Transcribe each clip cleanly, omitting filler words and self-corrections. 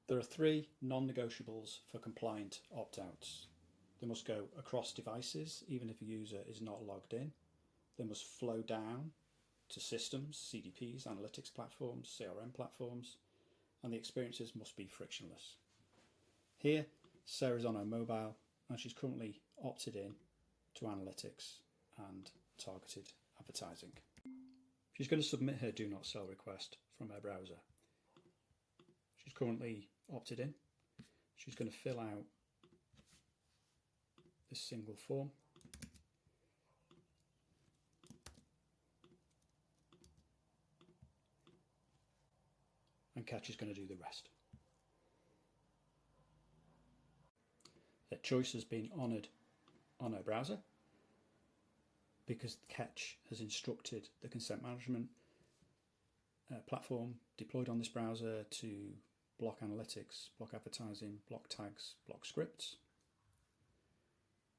There are three non-negotiables for compliant opt-outs. They must go across devices, even if a user is not logged in. They must flow down to systems, CDPs, analytics platforms, CRM platforms, and the experiences must be frictionless. Here, Sarah's on her mobile and she's currently opted in to analytics and targeted advertising. She's going to submit her do not sell request from her browser. She's currently opted in. She's going to fill out this single form. And Ketch is going to do the rest. Her choice has been honoured on her browser because Ketch has instructed the consent management platform deployed on this browser to block analytics, block advertising, block tags, block scripts.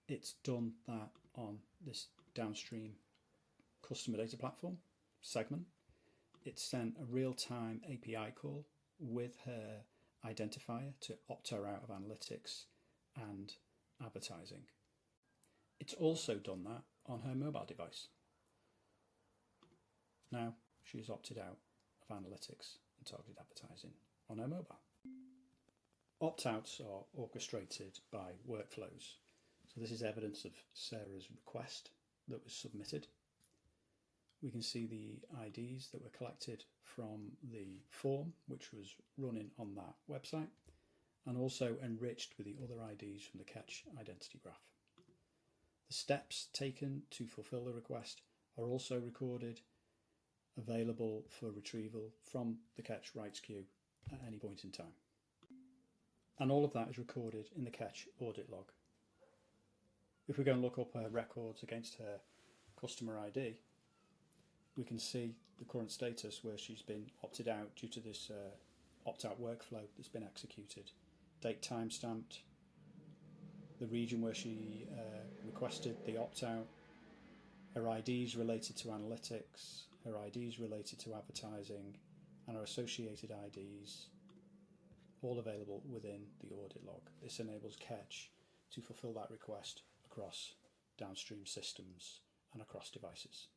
It's done that on this downstream customer data platform segment. It's sent a real-time API call with her identifier to opt her out of analytics and advertising. It's also done that on her mobile device. Now she's opted out of analytics and targeted advertising on her mobile. Opt-outs are orchestrated by workflows. So this is evidence of Sarah's request that was submitted. We can see the IDs that were collected from the form which was running on that website, and also enriched with the other IDs from the Ketch identity graph. The steps taken to fulfill the request are also recorded, available for retrieval from the Ketch rights queue at any point in time. And all of that is recorded in the Ketch audit log. If we go and look up her records against her customer ID, we can see the current status where she's been opted out due to this opt-out workflow that's been executed. Date time stamped, the region where she requested the opt-out, her IDs related to analytics, her IDs related to advertising, and her associated IDs, all available within the audit log. This enables Ketch to fulfill that request across downstream systems and across devices.